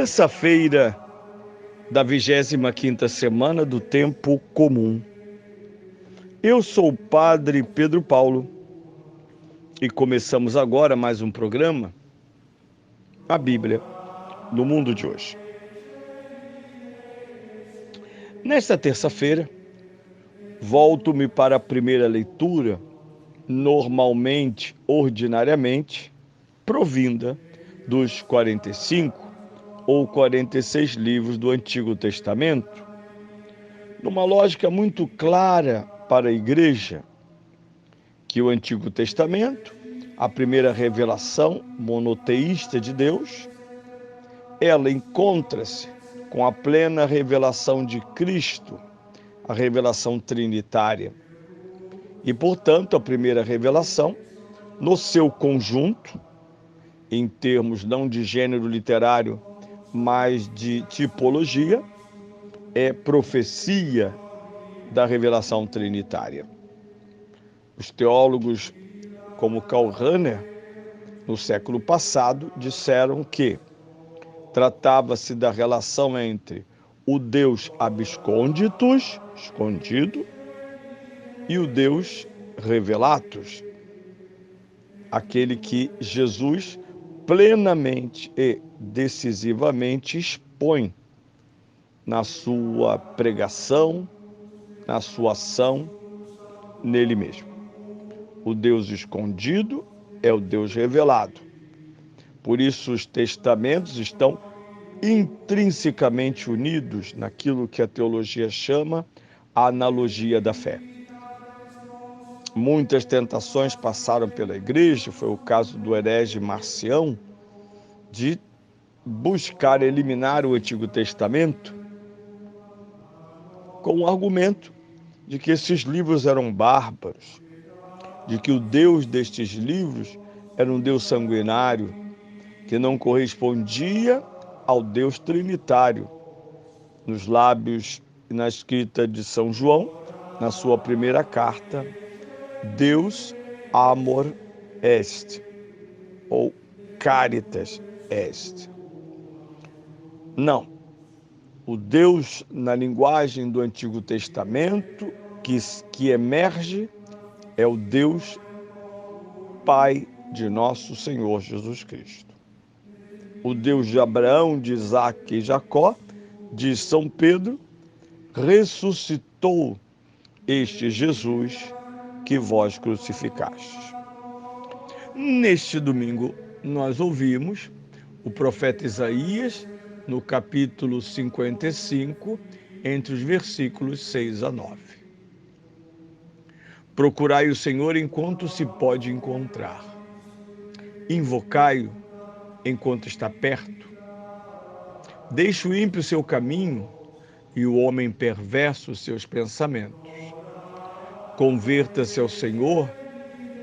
Terça-feira da 25ª semana do Tempo Comum. Eu sou o Padre Pedro Paulo e começamos agora mais um programa, a Bíblia no Mundo de Hoje. Nesta terça-feira, volto-me para a primeira leitura, ordinariamente, provinda dos 45 ou 46 livros do Antigo Testamento, numa lógica muito clara para a Igreja, que o Antigo Testamento, a primeira revelação monoteísta de Deus, ela encontra-se com a plena revelação de Cristo, a revelação trinitária. E, portanto, a primeira revelação, no seu conjunto, em termos não de gênero literário, mas de tipologia, é profecia da revelação trinitária. Os teólogos, como Karl Rahner, no século passado, disseram que tratava-se da relação entre o Deus absconditus, escondido, e o Deus revelatus, aquele que Jesus plenamente e decisivamente expõe na sua pregação, na sua ação, nele mesmo. O Deus escondido é o Deus revelado. Por isso, os testamentos estão intrinsecamente unidos naquilo que a teologia chama a analogia da fé. Muitas tentações passaram pela igreja, foi o caso do herege Marcião, de buscar eliminar o Antigo Testamento com o argumento de que esses livros eram bárbaros, de que o Deus destes livros era um Deus sanguinário, que não correspondia ao Deus trinitário. Nos lábios e na escrita de São João, na sua primeira carta, Deus amor est, ou caritas est. Não. O Deus, na linguagem do Antigo Testamento, que emerge, é o Deus Pai de nosso Senhor Jesus Cristo. O Deus de Abraão, de Isaque e Jacó, diz São Pedro, ressuscitou este Jesus que vós crucificastes. Neste domingo, nós ouvimos o profeta Isaías, no capítulo 55, entre os versículos 6 a 9. Procurai o Senhor enquanto se pode encontrar. Invocai-o enquanto está perto. Deixe o ímpio seu caminho e o homem perverso seus pensamentos. Converta-se ao Senhor,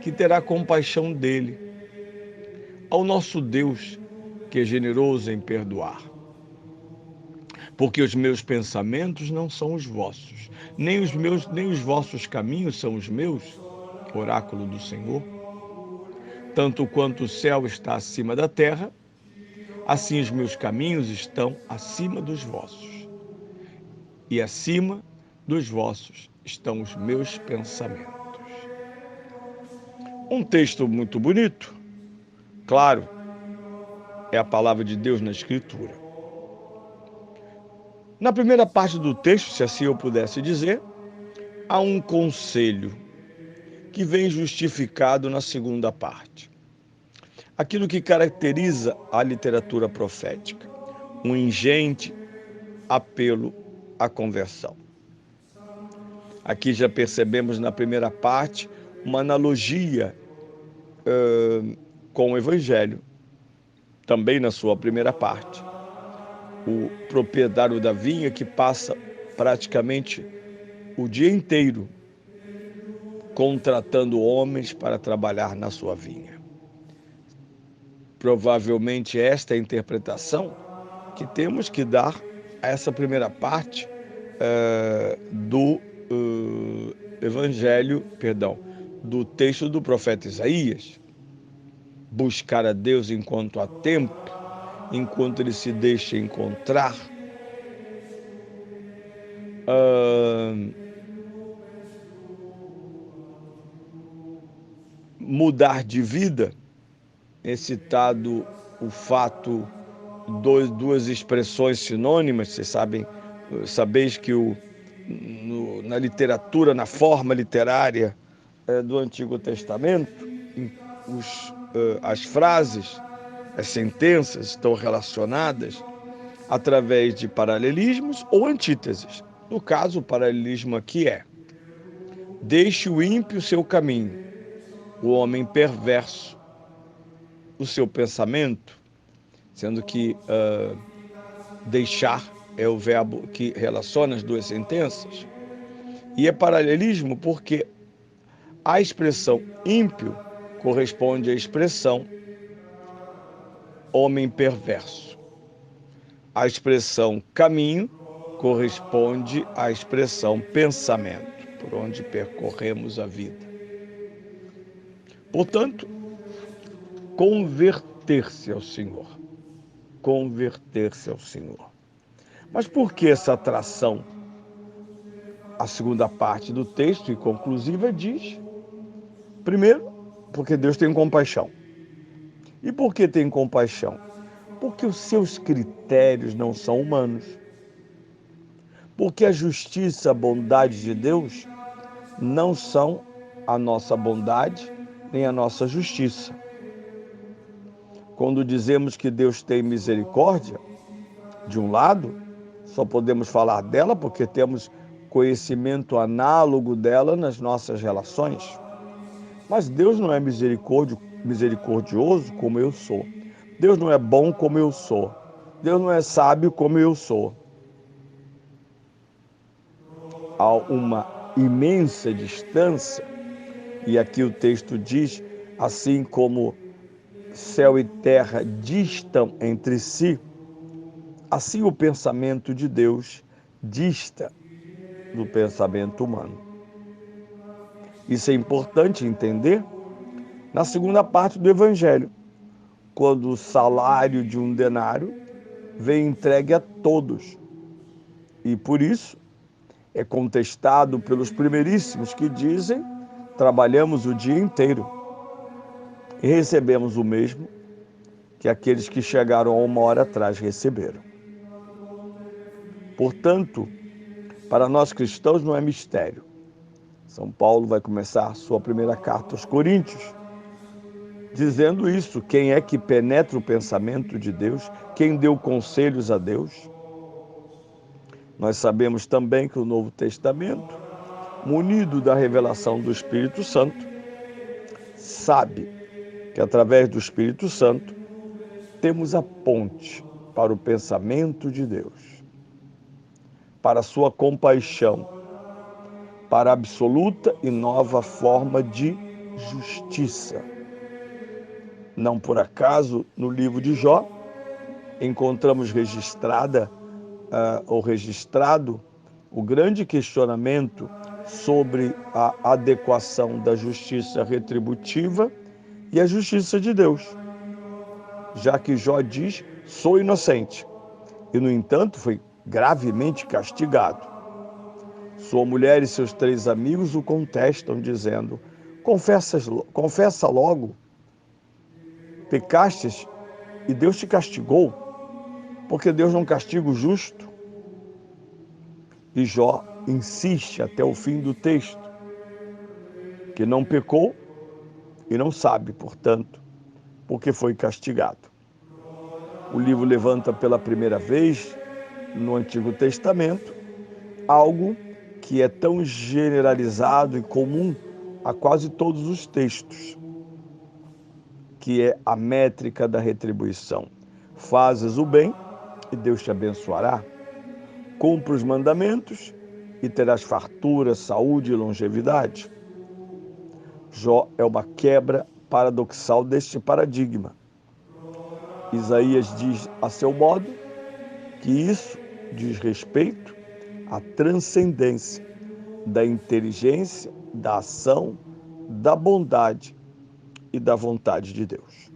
que terá compaixão dele. Ao nosso Deus, que é generoso em perdoar. Porque os meus pensamentos não são os vossos, nem os vossos caminhos são os meus, oráculo do Senhor. Tanto quanto o céu está acima da terra, assim os meus caminhos estão acima dos vossos. E acima dos vossos estão os meus pensamentos. Um texto muito bonito, claro, é a palavra de Deus na Escritura. Na primeira parte do texto, se assim eu pudesse dizer, há um conselho que vem justificado na segunda parte. Aquilo que caracteriza a literatura profética, um ingente apelo à conversão. Aqui já percebemos na primeira parte uma analogia com o Evangelho, também na sua primeira parte. O proprietário da vinha que passa praticamente o dia inteiro contratando homens para trabalhar na sua vinha. Provavelmente esta é a interpretação que temos que dar a essa primeira parte do do texto do profeta Isaías. Buscar a Deus enquanto há tempo enquanto ele se deixa encontrar, mudar de vida, é citado o fato, duas expressões sinônimas. Vocês sabeis que na literatura, na forma literária do Antigo Testamento, as frases, as sentenças estão relacionadas através de paralelismos ou antíteses. No caso, o paralelismo aqui é: deixe o ímpio seu caminho, o homem perverso o seu pensamento, sendo que deixar é o verbo que relaciona as duas sentenças. E é paralelismo porque a expressão ímpio corresponde à expressão homem perverso. A expressão caminho corresponde à expressão pensamento, por onde percorremos a vida. Portanto, converter-se ao Senhor. Converter-se ao Senhor. Mas por que essa atração? A segunda parte do texto e conclusiva diz: primeiro, porque Deus tem compaixão. E por que tem compaixão? Porque os seus critérios não são humanos. Porque a justiça, a bondade de Deus não são a nossa bondade nem a nossa justiça. Quando dizemos que Deus tem misericórdia, de um lado, só podemos falar dela porque temos conhecimento análogo dela nas nossas relações. Mas Deus não é misericordioso como eu sou. Deus não é bom como eu sou. Deus não é sábio como eu sou. Há uma imensa distância, e aqui o texto diz, assim como céu e terra distam entre si, assim o pensamento de Deus dista do pensamento humano. Isso é importante entender na segunda parte do Evangelho, quando o salário de um denário vem entregue a todos. E por isso é contestado pelos primeiríssimos que dizem: trabalhamos o dia inteiro e recebemos o mesmo que aqueles que chegaram a uma hora atrás receberam. Portanto, para nós cristãos não é mistério. São Paulo vai começar sua primeira carta aos Coríntios dizendo isso: quem é que penetra o pensamento de Deus? Quem deu conselhos a Deus? Nós sabemos também que o Novo Testamento, munido da revelação do Espírito Santo, sabe que através do Espírito Santo temos a ponte para o pensamento de Deus, para a sua compaixão, para a absoluta e nova forma de justiça. Não por acaso, no livro de Jó, encontramos registrado o grande questionamento sobre a adequação da justiça retributiva e a justiça de Deus. Já que Jó diz: sou inocente, e no entanto foi gravemente castigado. Sua mulher e seus 3 amigos o contestam, dizendo: confessa logo, pecastes e Deus te castigou, porque Deus não castiga o justo. E Jó insiste até o fim do texto que não pecou e não sabe, portanto, porque foi castigado. O livro levanta pela primeira vez no Antigo Testamento algo que é tão generalizado e comum a quase todos os textos, que é a métrica da retribuição. Fazes o bem e Deus te abençoará. Cumpre os mandamentos e terás fartura, saúde e longevidade. Jó é uma quebra paradoxal deste paradigma. Isaías diz a seu modo que isso diz respeito à transcendência da inteligência, da ação, da bondade e da vontade de Deus.